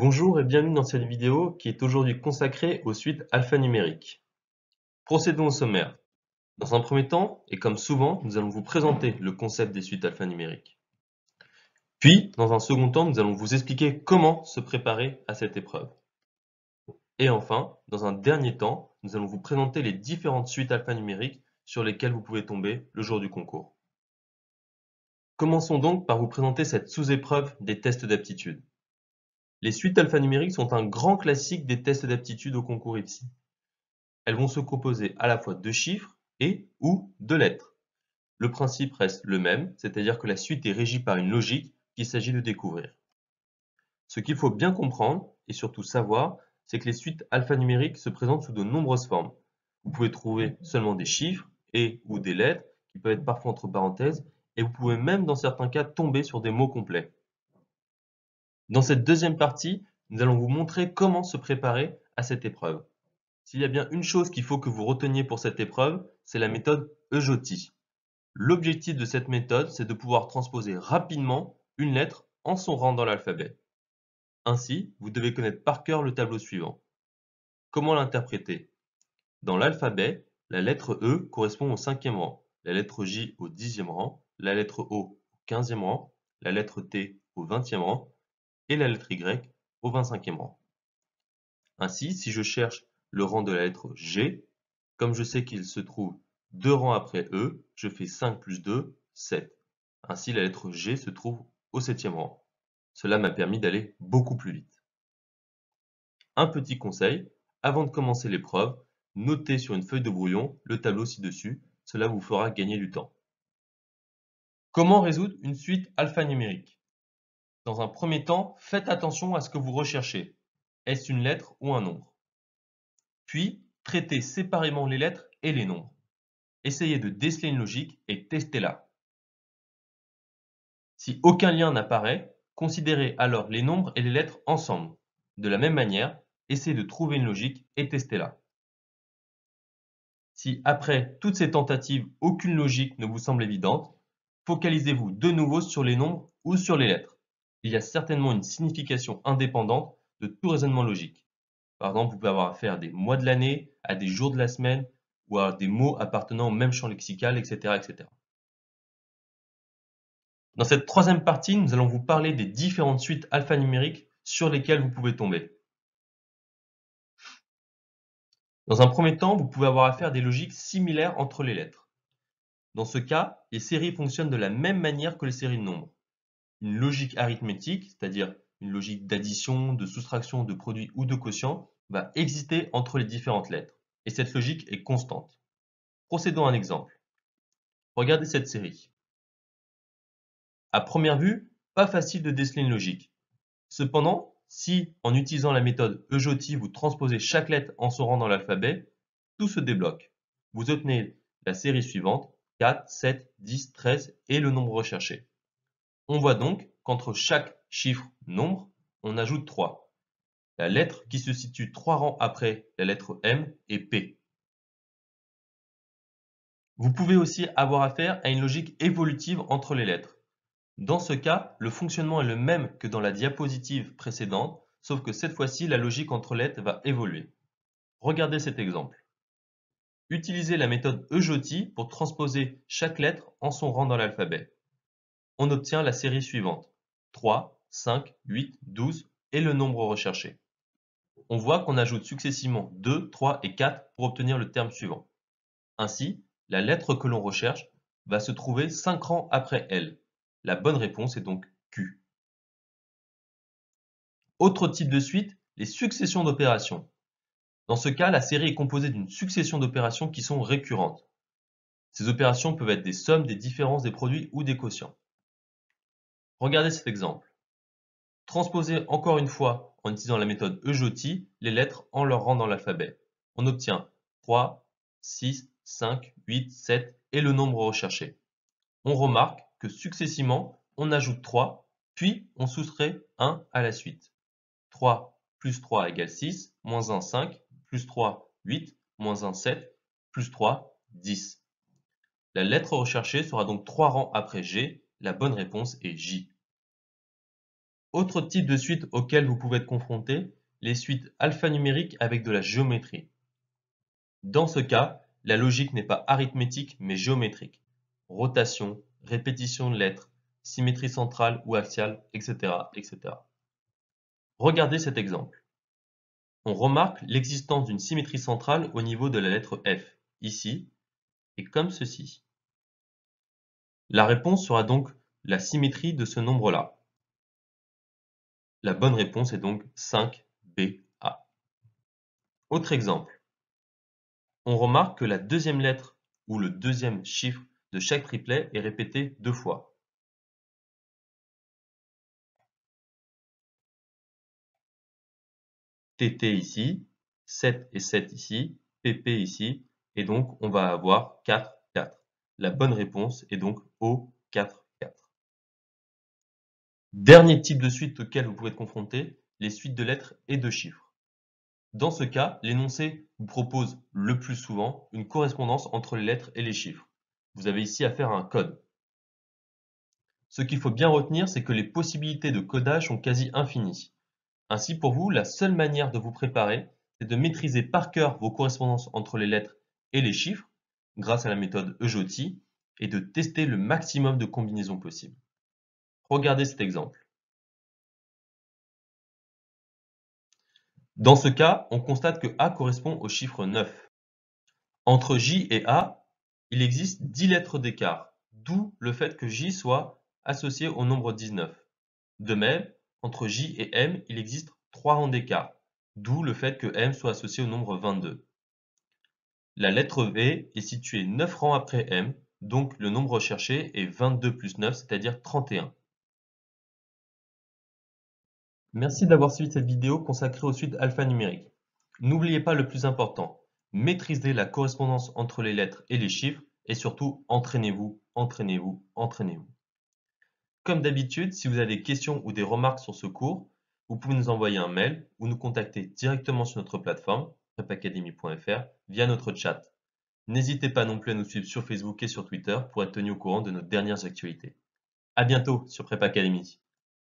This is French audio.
Bonjour et bienvenue dans cette vidéo qui est aujourd'hui consacrée aux suites alphanumériques. Procédons au sommaire. Dans un premier temps, et comme souvent, nous allons vous présenter le concept des suites alphanumériques. Puis, dans un second temps, nous allons vous expliquer comment se préparer à cette épreuve. Et enfin, dans un dernier temps, nous allons vous présenter les différentes suites alphanumériques sur lesquelles vous pouvez tomber le jour du concours. Commençons donc par vous présenter cette sous-épreuve des tests d'aptitude. Les suites alphanumériques sont un grand classique des tests d'aptitude au concours IPSI. Elles vont se composer à la fois de chiffres et/ou de lettres. Le principe reste le même, c'est-à-dire que la suite est régie par une logique qu'il s'agit de découvrir. Ce qu'il faut bien comprendre et surtout savoir, c'est que les suites alphanumériques se présentent sous de nombreuses formes. Vous pouvez trouver seulement des chiffres et/ou des lettres qui peuvent être parfois entre parenthèses et vous pouvez même dans certains cas tomber sur des mots complets. Dans cette deuxième partie, nous allons vous montrer comment se préparer à cette épreuve. S'il y a bien une chose qu'il faut que vous reteniez pour cette épreuve, c'est la méthode EJOTI. L'objectif de cette méthode, c'est de pouvoir transposer rapidement une lettre en son rang dans l'alphabet. Ainsi, vous devez connaître par cœur le tableau suivant. Comment l'interpréter? Dans l'alphabet, la lettre E correspond au 5e rang, la lettre J au 10e rang, la lettre O au 15e rang, la lettre T au 20e rang et la lettre Y au 25e rang. Ainsi, si je cherche le rang de la lettre G, comme je sais qu'il se trouve 2 rangs après E, je fais 5 plus 2, 7. Ainsi, la lettre G se trouve au 7e rang. Cela m'a permis d'aller beaucoup plus vite. Un petit conseil, avant de commencer l'épreuve, notez sur une feuille de brouillon le tableau ci-dessus, cela vous fera gagner du temps. Comment résoudre une suite alphanumérique? Dans un premier temps, faites attention à ce que vous recherchez. Est-ce une lettre ou un nombre? Puis, traitez séparément les lettres et les nombres. Essayez de déceler une logique et testez-la. Si aucun lien n'apparaît, considérez alors les nombres et les lettres ensemble. De la même manière, essayez de trouver une logique et testez-la. Si après toutes ces tentatives, aucune logique ne vous semble évidente, focalisez-vous de nouveau sur les nombres ou sur les lettres. Il y a certainement une signification indépendante de tout raisonnement logique. Par exemple, vous pouvez avoir affaire à des mois de l'année, à des jours de la semaine, ou à des mots appartenant au même champ lexical, etc., etc. Dans cette troisième partie, nous allons vous parler des différentes suites alphanumériques sur lesquelles vous pouvez tomber. Dans un premier temps, vous pouvez avoir affaire à des logiques similaires entre les lettres. Dans ce cas, les séries fonctionnent de la même manière que les séries de nombres. Une logique arithmétique, c'est-à-dire une logique d'addition, de soustraction, de produit ou de quotient, va exister entre les différentes lettres. Et cette logique est constante. Procédons à un exemple. Regardez cette série. À première vue, pas facile de déceler une logique. Cependant, si, en utilisant la méthode EJOTI, vous transposez chaque lettre en son rang dans l'alphabet, tout se débloque. Vous obtenez la série suivante, 4, 7, 10, 13 et le nombre recherché. On voit donc qu'entre chaque chiffre nombre, on ajoute 3. La lettre qui se situe 3 rangs après la lettre M est P. Vous pouvez aussi avoir affaire à une logique évolutive entre les lettres. Dans ce cas, le fonctionnement est le même que dans la diapositive précédente, sauf que cette fois-ci, la logique entre lettres va évoluer. Regardez cet exemple. Utilisez la méthode EJOTI pour transposer chaque lettre en son rang dans l'alphabet. On obtient la série suivante, 3, 5, 8, 12 et le nombre recherché. On voit qu'on ajoute successivement 2, 3 et 4 pour obtenir le terme suivant. Ainsi, la lettre que l'on recherche va se trouver 5 rangs après elle. La bonne réponse est donc Q. Autre type de suite, les successions d'opérations. Dans ce cas, la série est composée d'une succession d'opérations qui sont récurrentes. Ces opérations peuvent être des sommes, des différences, des produits ou des quotients. Regardez cet exemple. Transposez encore une fois, en utilisant la méthode EJOTI, les lettres en leur rang dans l'alphabet. On obtient 3, 6, 5, 8, 7 et le nombre recherché. On remarque que successivement, on ajoute 3, puis on soustrait 1 à la suite. 3 plus 3 égale 6, moins 1, 5, plus 3, 8, moins 1, 7, plus 3, 10. La lettre recherchée sera donc 3 rangs après G. La bonne réponse est J. Autre type de suite auquel vous pouvez être confronté, les suites alphanumériques avec de la géométrie. Dans ce cas, la logique n'est pas arithmétique mais géométrique. Rotation, répétition de lettres, symétrie centrale ou axiale, etc., etc. Regardez cet exemple. On remarque l'existence d'une symétrie centrale au niveau de la lettre F, ici, et comme ceci. La réponse sera donc la symétrie de ce nombre-là. La bonne réponse est donc 5BA. Autre exemple. On remarque que la deuxième lettre ou le deuxième chiffre de chaque triplet est répété 2 fois. TT ici, 7 et 7 ici, PP ici, et donc on va avoir 4, 4. La bonne réponse est donc O, 4, 4. Dernier type de suite auquel vous pouvez être confronté, les suites de lettres et de chiffres. Dans ce cas, l'énoncé vous propose le plus souvent une correspondance entre les lettres et les chiffres. Vous avez ici affaire à un code. Ce qu'il faut bien retenir, c'est que les possibilités de codage sont quasi infinies. Ainsi, pour vous, la seule manière de vous préparer, c'est de maîtriser par cœur vos correspondances entre les lettres et les chiffres, grâce à la méthode EJOTI, et de tester le maximum de combinaisons possibles. Regardez cet exemple. Dans ce cas, on constate que A correspond au chiffre 9. Entre J et A, il existe 10 lettres d'écart, d'où le fait que J soit associé au nombre 19. De même, entre J et M, il existe 3 rangs d'écart, d'où le fait que M soit associé au nombre 22. La lettre V est située 9 rangs après M, donc le nombre recherché est 22 plus 9, c'est-à-dire 31. Merci d'avoir suivi cette vidéo consacrée aux suites alphanumériques. N'oubliez pas le plus important, maîtrisez la correspondance entre les lettres et les chiffres et surtout entraînez-vous, entraînez-vous, entraînez-vous. Comme d'habitude, si vous avez des questions ou des remarques sur ce cours, vous pouvez nous envoyer un mail ou nous contacter directement sur notre plateforme prepacademy.fr via notre chat. N'hésitez pas non plus à nous suivre sur Facebook et sur Twitter pour être tenu au courant de nos dernières actualités. À bientôt sur Prep Academy.